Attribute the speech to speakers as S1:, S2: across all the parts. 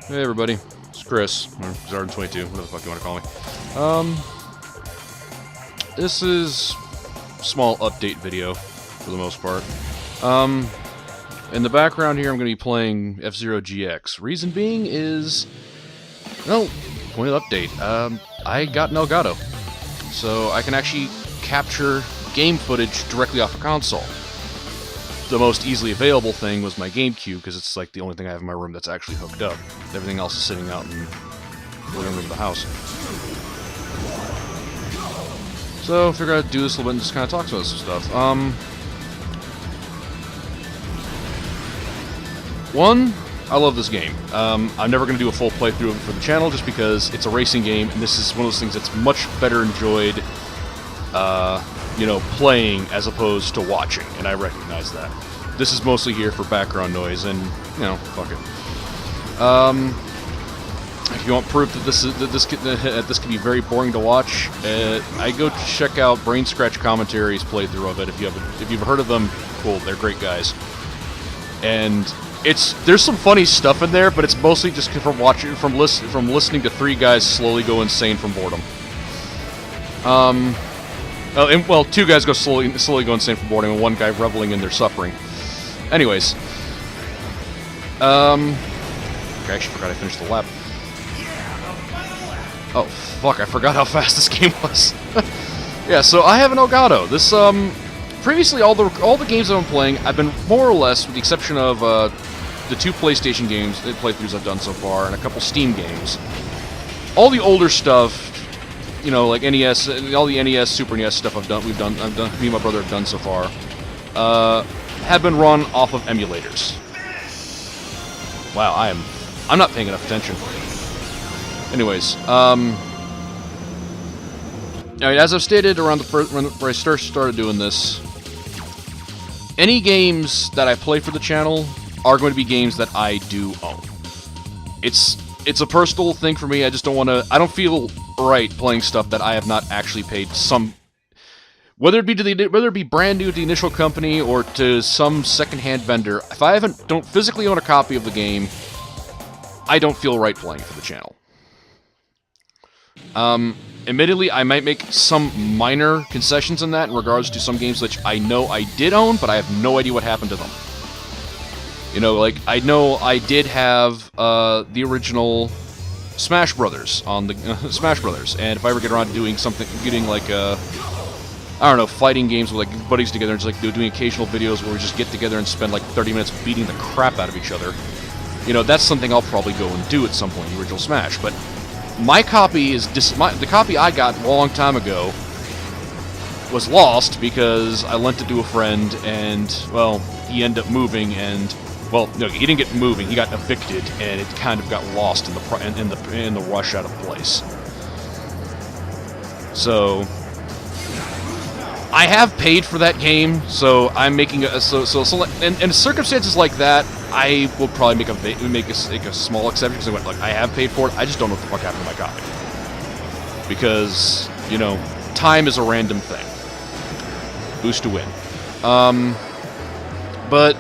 S1: Hey everybody, it's Chris, or Zarden22, whatever the fuck you want to call me. This is a small update video, for the most part. In the background here, I'm going to be playing F-Zero GX. Reason being is, well, point of update, I got an Elgato, so I can actually capture game footage directly off a console. The most easily available thing was my GameCube, because it's like the only thing I have in my room that's actually hooked up. Everything else is sitting out in the living room of the house. So, I figured I'd do this a little bit and just kind of talk about some stuff. One, I love this game. I'm never going to do a full playthrough of it for the channel, just because it's a racing game, and this is one of those things that's much better enjoyed, you know, playing as opposed to watching, and I recognize that. This is mostly here for background noise, and, you know, fuck it. If you want proof that this can be very boring to watch, I go check out Brain Scratch Commentary's playthrough of it. If you've heard of them, cool, they're great guys. And there's some funny stuff in there, but it's mostly just from listening to three guys slowly go insane from boredom. Well, two guys go slowly go insane from boredom, and one guy reveling in their suffering. Anyways, okay, I actually forgot I finished the lap. Oh fuck! I forgot how fast this game was. Yeah, so I have an Elgato. This previously all the games I've been playing, I've been more or less, with the exception of the two PlayStation games playthroughs I've done so far, and a couple Steam games. All the older stuff, you know, like NES, all the NES, Super NES stuff me and my brother have done so far, have been run off of emulators. Wow, I'm not paying enough attention. Anyways, as I've stated around where I started doing this, any games that I play for the channel are going to be games that I do own. It's a personal thing for me. I just don't want to. I don't feel right playing stuff that I have not actually paid some, whether it be brand new to the initial company or to some secondhand vendor. If I don't physically own a copy of the game, I don't feel right playing it for the channel. Admittedly, I might make some minor concessions in that in regards to some games which I know I did own, but I have no idea what happened to them. You know, like, I know I did have the original Smash Brothers on the Smash Brothers, and if I ever get around to doing something, getting like I don't know, fighting games with like buddies together, and just like doing occasional videos where we just get together and spend like 30 minutes beating the crap out of each other. You know, that's something I'll probably go and do at some point in the original Smash. But my copy is the copy I got a long time ago was lost because I lent it to a friend, and well, he ended up moving and. Well, no, he didn't get moving. He got evicted, and it kind of got lost in the rush out of place. So I have paid for that game, so I'm making in circumstances like that, I will probably make a small exception because I went like I have paid for it. I just don't know what the fuck happened to my copy because you know time is a random thing. Boost to win, but.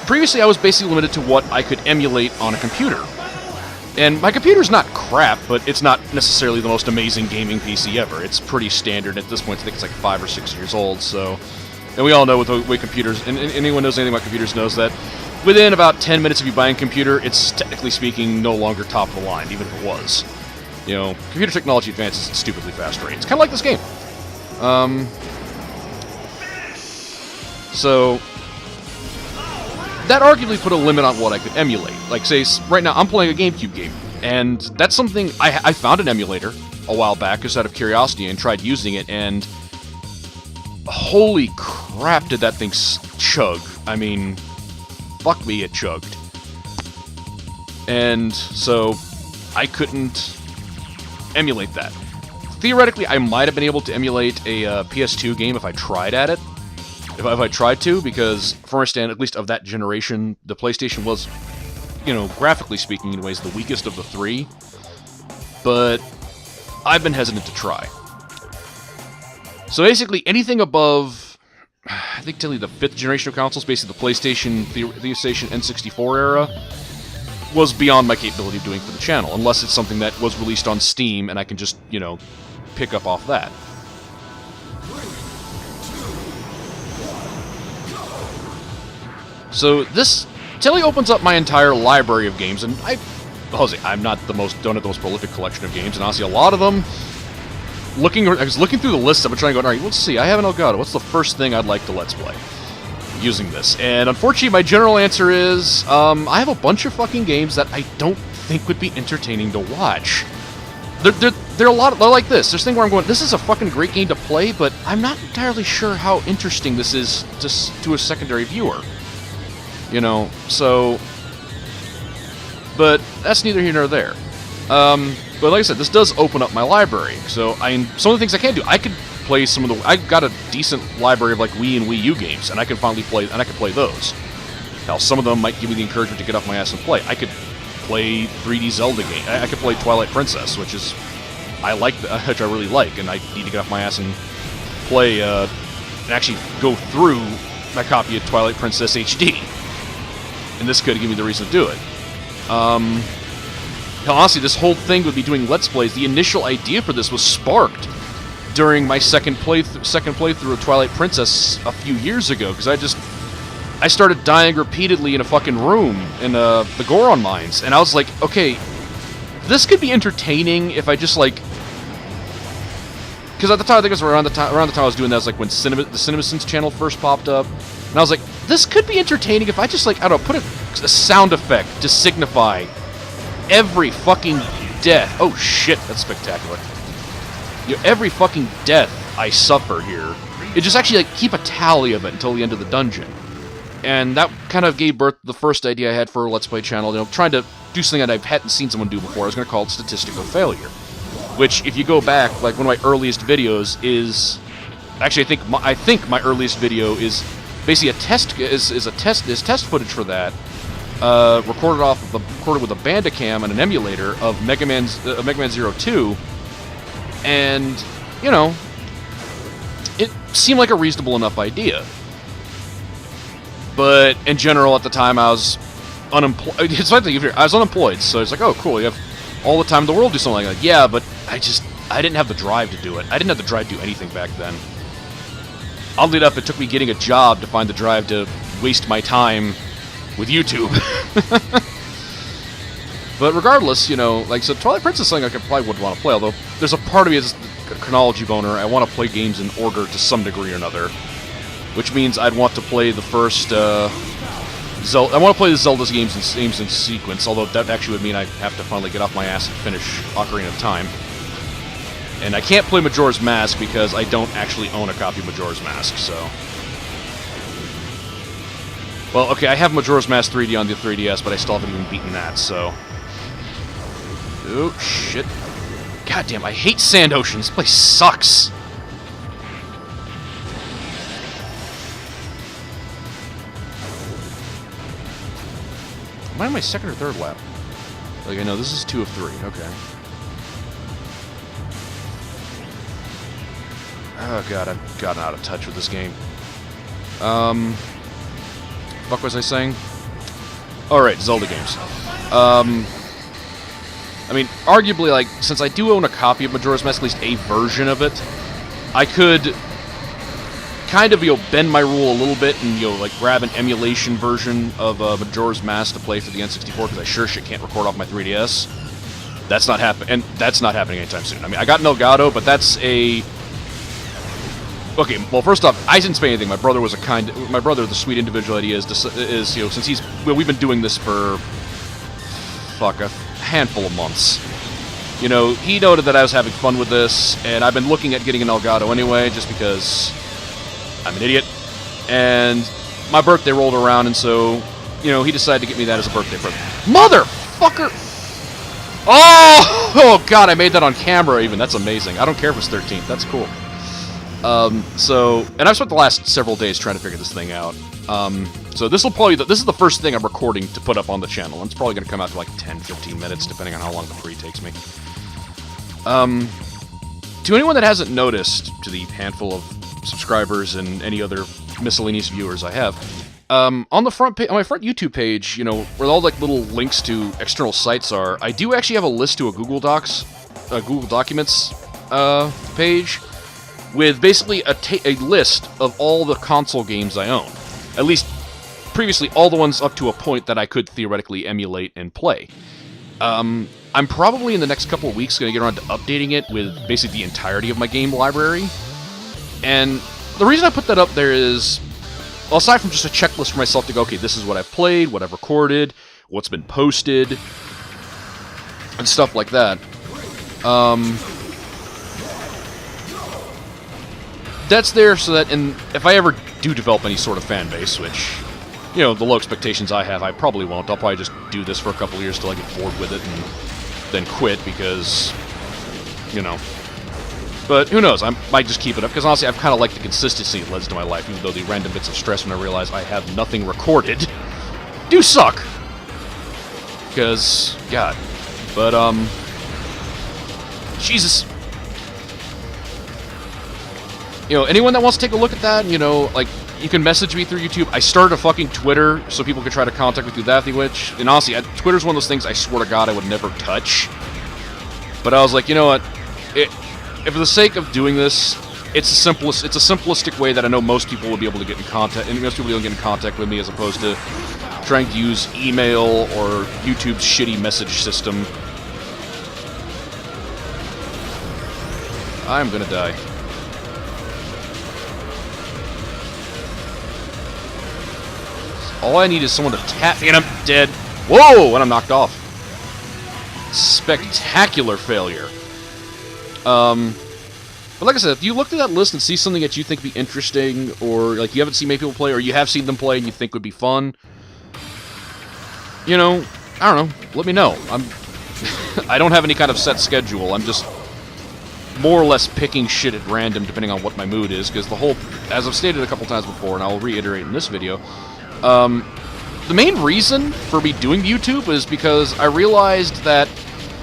S1: Previously, I was basically limited to what I could emulate on a computer. And my computer's not crap, but it's not necessarily the most amazing gaming PC ever. It's pretty standard at this point. I think it's like 5 or 6 years old, so... And we all know with the way computers... And anyone knows anything about computers knows that within about 10 minutes of you buying a computer, it's, technically speaking, no longer top of the line, even if it was. You know, computer technology advances at stupidly fast rates. Kind of like this game. So... That arguably put a limit on what I could emulate. Like, say, right now, I'm playing a GameCube game, and that's something... I found an emulator a while back, just out of curiosity, and tried using it, and... Holy crap, did that thing chug. I mean, fuck me, it chugged. And so, I couldn't emulate that. Theoretically, I might have been able to emulate a PS2 game if I tried at it. If I tried to, because, from our stand, at least of that generation, the PlayStation was, you know, graphically speaking, anyways, the weakest of the three. But I've been hesitant to try. So basically, anything above, I think, till the 5th generation of consoles, basically the PlayStation N64 era, was beyond my capability of doing for the channel, unless it's something that was released on Steam and I can just, you know, pick up off that. So this totally opens up my entire library of games, and I'm not don't have the most prolific collection of games, and honestly, a lot of them. I was looking through the list of it, trying to go, all right, let's see. I have an Elgato. What's the first thing I'd like to Let's Play using this? And unfortunately, my general answer is I have a bunch of fucking games that I don't think would be entertaining to watch. They're like this. There's a thing where I'm going, this is a fucking great game to play, but I'm not entirely sure how interesting this is to a secondary viewer. You know, so... But that's neither here nor there. But like I said, this does open up my library. So some of the things I can do, I could play some of the... I've got a decent library of like Wii and Wii U games, and I can finally play, and I can play those. Now, some of them might give me the encouragement to get off my ass and play. I could play 3D Zelda game. I could play Twilight Princess, which I really like, and I need to get off my ass and play, and actually go through my copy of Twilight Princess HD. And this could give me the reason to do it. Honestly, this whole thing would be doing Let's Plays. The initial idea for this was sparked during my second playthrough of Twilight Princess a few years ago, because I started dying repeatedly in a fucking room in the Goron Mines, and I was like, okay, this could be entertaining if I just like... Because at the time, I think it was around the time I was doing that, was like when the CinemaSins channel first popped up, and I was like, this could be entertaining if I just like, I don't know, put a sound effect to signify every fucking death. Oh shit, that's spectacular. You know, every fucking death I suffer here. It just actually like keep a tally of it until the end of the dungeon. And that kind of gave birth to the first idea I had for a Let's Play channel, you know, trying to do something that I hadn't seen someone do before. I was going to call it statistical failure. Which, if you go back, like one of my earliest videos is... Actually, I think my earliest video is basically is test footage for that. Recorded with a Bandicam and an emulator of Mega Man 02, and you know, it seemed like a reasonable enough idea. But in general, at the time, I was unemployed. It's like I was unemployed, so it's like, oh, cool, you have all the time in the world to do something like that. Yeah, but I didn't have the drive to do it. I didn't have the drive to do anything back then. Oddly enough, it took me getting a job to find the drive to waste my time with YouTube. But regardless, you know, like, so Twilight Princess is something I probably would want to play, although there's a part of me that's a chronology boner. I want to play games in order to some degree or another, which means I'd want to play the first, Zelda. I want to play the Zelda's games in sequence, although that actually would mean I'd have to finally get off my ass and finish Ocarina of Time. And I can't play Majora's Mask because I don't actually own a copy of Majora's Mask, so... Well, okay, I have Majora's Mask 3D on the 3DS, but I still haven't even beaten that, so... Oh, shit. Goddamn, I hate Sand Ocean. This place sucks. Am I on my second or third lap? Like, I know, this is 2 of 3, okay. Oh god, I've gotten out of touch with this game. Fuck was I saying? Alright, Zelda games. I mean, arguably, like, since I do own a copy of Majora's Mask, at least a version of it, I could kind of, you know, bend my rule a little bit and, you know, like, grab an emulation version of Majora's Mask to play for the N64, because I sure shit can't record off my 3DS. That's not happening, and that's not happening anytime soon. I mean, I got an Elgato, but that's a... Okay, well, first off, I didn't spend anything. My brother, the sweet individual that he is, you know, since we've been doing this for, fuck, a handful of months. You know, he noted that I was having fun with this, and I've been looking at getting an Elgato anyway, just because I'm an idiot. And my birthday rolled around, and so, you know, he decided to get me that as a birthday present. Motherfucker! Oh god, I made that on camera even. That's amazing. I don't care if it's 13th. That's cool. And I've spent the last several days trying to figure this thing out. So this is the first thing I'm recording to put up on the channel, and it's probably going to come out to like 10-15 minutes, depending on how long the free takes me. To anyone that hasn't noticed, to the handful of subscribers and any other miscellaneous viewers I have, On the front page, on my front YouTube page, you know, where all like little links to external sites are, I do actually have a list to a Google Documents page with basically a list of all the console games I own. At least previously, all the ones up to a point that I could theoretically emulate and play. I'm probably in the next couple of weeks going to get around to updating it with basically the entirety of my game library. And the reason I put that up there is, well, aside from just a checklist for myself to go, okay, this is what I've played, what I've recorded, what's been posted, and stuff like that. That's there so that if I ever do develop any sort of fan base, which, you know, the low expectations I have, I probably won't. I'll probably just do this for a couple of years till I get bored with it and then quit because, you know. But who knows? I might just keep it up, because honestly, I've kind of liked the consistency it leads to my life, even though the random bits of stress when I realize I have nothing recorded do suck. Because, God. But, Jesus. You know, anyone that wants to take a look at that, you know, like, you can message me through YouTube. I started a fucking Twitter, so people can try to contact me through that, which, and honestly, Twitter's one of those things I swear to God I would never touch. But I was like, you know what? If for the sake of doing this, it's a simplistic way that I know most people will be able to get in contact, and most people will get in contact with me, as opposed to trying to use email or YouTube's shitty message system. I'm gonna die. All I need is someone to tap me and I'm dead. Whoa! And I'm knocked off. Spectacular failure. But like I said, if you looked at that list and see something that you think would be interesting, or like you haven't seen many people play, or you have seen them play and you think would be fun, you know, I don't know, let me know. I don't have any kind of set schedule. I'm just more or less picking shit at random depending on what my mood is, because the whole, as I've stated a couple times before, and I'll reiterate in this video, the main reason for me doing YouTube is because I realized that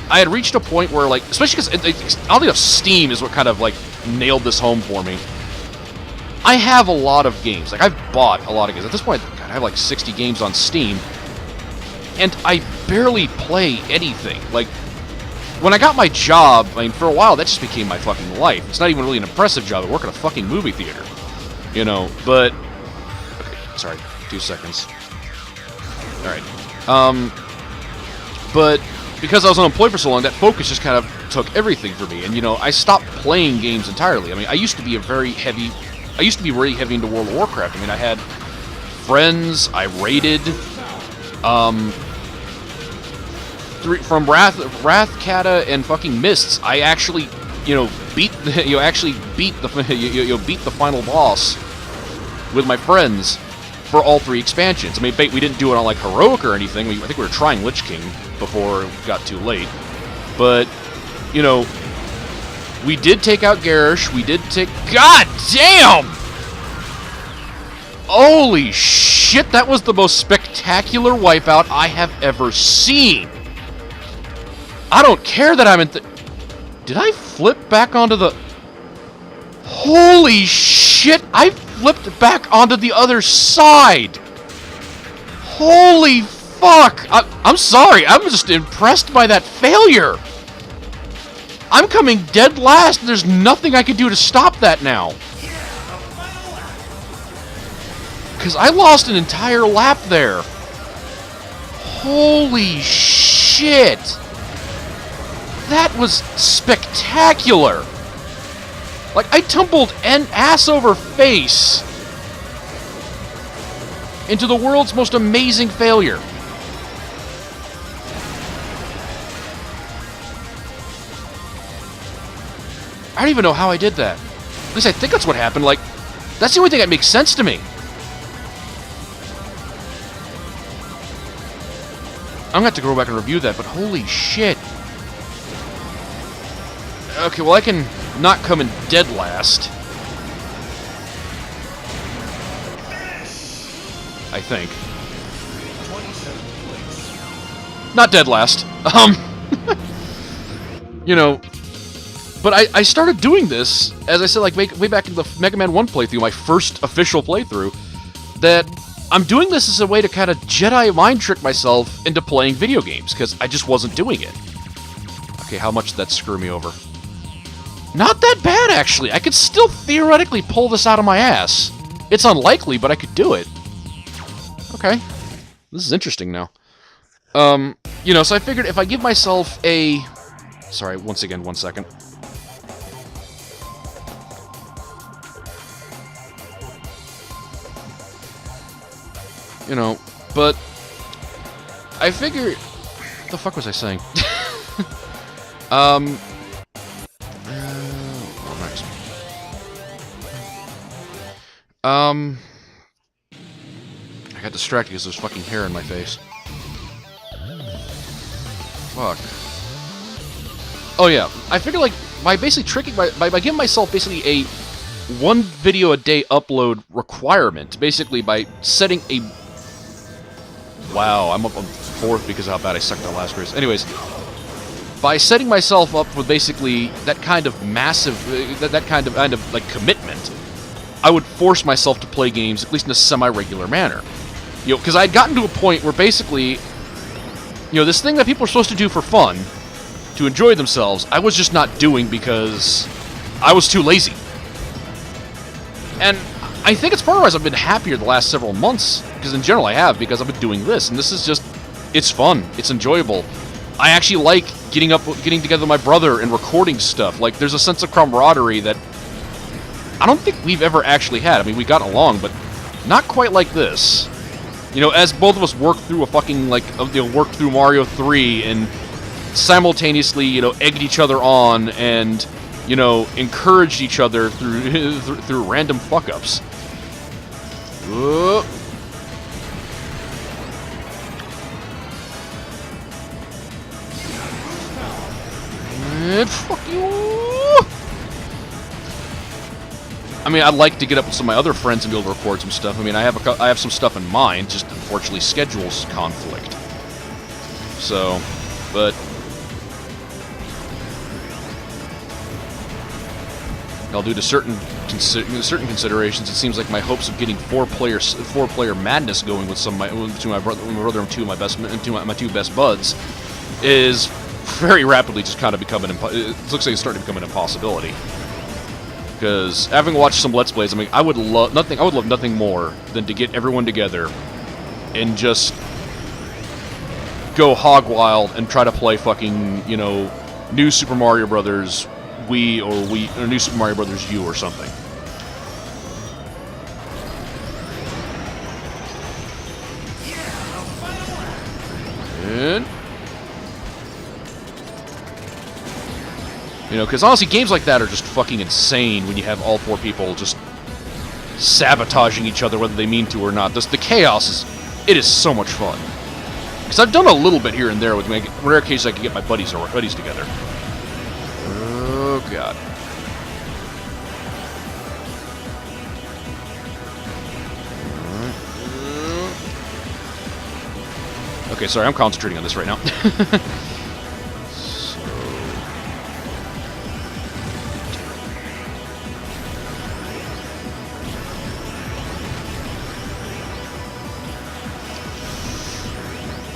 S1: I had reached a point where, like, especially because oddly enough, Steam is what kind of, like, nailed this home for me. I have a lot of games. Like, I've bought a lot of games. At this point, God, I have, like, 60 games on Steam. And I barely play anything. Like, when I got my job, I mean, for a while, that just became my fucking life. It's not even really an impressive job. I work at a fucking movie theater. You know, but... Okay, sorry. 2 seconds. Alright. But... because I was unemployed for so long, that focus just kind of took everything for me. And, you know, I stopped playing games entirely. I mean, I used to be really heavy into World of Warcraft. I mean, I had friends, I raided, from Wrath, Kata, and fucking Mists, I actually, you know, beat the final boss with my friends for all 3 expansions. I mean, we didn't do it on, like, Heroic or anything. I think we were trying Lich King before it got too late. But, you know, we did take out Garrosh. We did take... God damn! Holy shit, that was the most spectacular wipeout I have ever seen. I don't care that I'm in... Did I flip back onto the... Holy shit, I flipped back onto the other side. Holy fuck. I'm sorry, I'm just impressed by that failure. I'm coming dead last, and there's nothing I can do to stop that now. Because I lost an entire lap there. Holy shit. That was spectacular. Like, I tumbled ass over face into the world's most amazing failure. I don't even know how I did that. At least I think that's what happened. Like, that's the only thing that makes sense to me. I'm gonna have to go back and review that, but holy shit. Okay, well, I can not come in dead last. I think. Not dead last. You know, but I started doing this, as I said, like, way back in the Mega Man 1 playthrough, my first official playthrough, that I'm doing this as a way to kind of Jedi mind trick myself into playing video games, because I just wasn't doing it. Okay, how much did that screw me over? Not that bad, actually. I could still theoretically pull this out of my ass. It's unlikely, but I could do it. Okay. This is interesting now. You know, so I figured if I give myself a... Sorry, once again, 1 second. You know, but... I figure... What the fuck was I saying? I got distracted because there's fucking hair in my face. Fuck. Oh yeah, I figure like by basically tricking by giving myself basically a 1 video a day upload requirement, basically by setting a... Wow, I'm up on 4th because of how bad I sucked that last race. Anyways, by setting myself up with basically that kind of massive, that kind of like commitment, I would force myself to play games at least in a semi-regular manner. You know, because I'd gotten to a point where basically, you know, this thing that people are supposed to do for fun, to enjoy themselves, I was just not doing because I was too lazy. And I think it's part of why I've been happier the last several months, because in general I have, because I've been doing this, and this is just, it's fun, it's enjoyable. I actually like getting together with my brother and recording stuff. Like, there's a sense of camaraderie that I don't think we've ever actually had. I mean, we got along, but not quite like this. You know, as both of us work through a fucking, like, you know, work through Mario 3 and simultaneously, you know, egged each other on and, you know, encouraged each other through through random fuck-ups. Fuck you! I mean, I'd like to get up with some of my other friends and be able to record some stuff. I mean, I have some stuff in mind, just unfortunately schedules conflict. So, but I'll do to certain considerations. It seems like my hopes of getting four-player madness going with my brother and two of my two best buds is very rapidly just kind of becoming it looks like it's starting to become an impossibility. Because having watched some Let's Plays, I mean, I would love nothing more than to get everyone together and just go hog wild and try to play fucking, you know, New Super Mario Brothers Wii or New Super Mario Brothers U or something. And you know, because honestly, games like that are just fucking insane when you have all 4 people just sabotaging each other, whether they mean to or not. The chaos is so much fun. Because I've done a little bit here and there with rare cases I can get my buddies together. Oh god. Okay, sorry, I'm concentrating on this right now.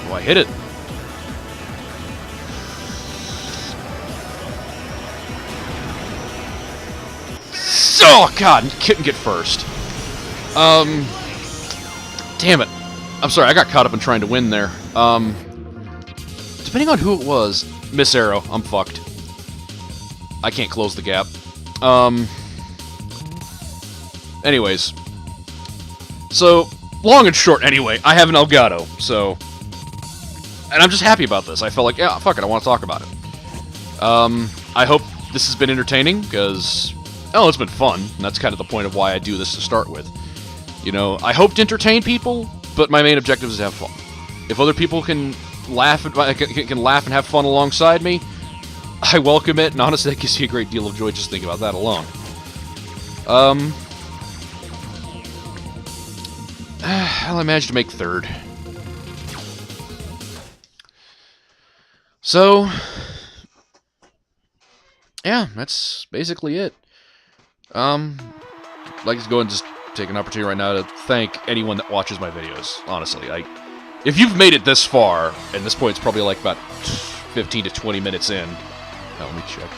S1: I hit it. Oh god, couldn't get first. Damn it. I'm sorry, I got caught up in trying to win there. Depending on who it was, Miss Arrow, I'm fucked. I can't close the gap. Anyways. So, long and short anyway, I have an Elgato, so... And I'm just happy about this. I felt like, yeah, fuck it, I want to talk about it. I hope this has been entertaining, because... Oh, it's been fun, and that's kind of the point of why I do this to start with. You know, I hope to entertain people, but my main objective is to have fun. If other people can laugh and have fun alongside me, I welcome it, and honestly, that gives you a great deal of joy just thinking about that alone. Well, I managed to make 3rd. So, yeah, that's basically it. I'd like to go and just take an opportunity right now to thank anyone that watches my videos, honestly. If you've made it this far, and this point it's probably like about 15 to 20 minutes in. Now, let me check.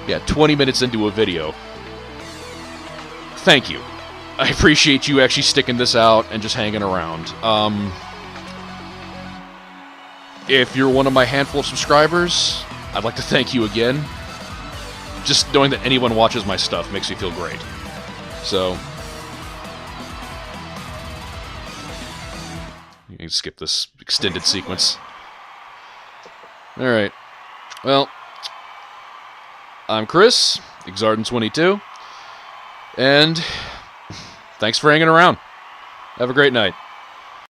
S1: Yeah, 20 minutes into a video. Thank you. I appreciate you actually sticking this out and just hanging around. If you're one of my handful of subscribers, I'd like to thank you again. Just knowing that anyone watches my stuff makes me feel great. So, you can skip this extended sequence. Alright. Well, I'm Chris, Exarden22, and thanks for hanging around. Have a great night.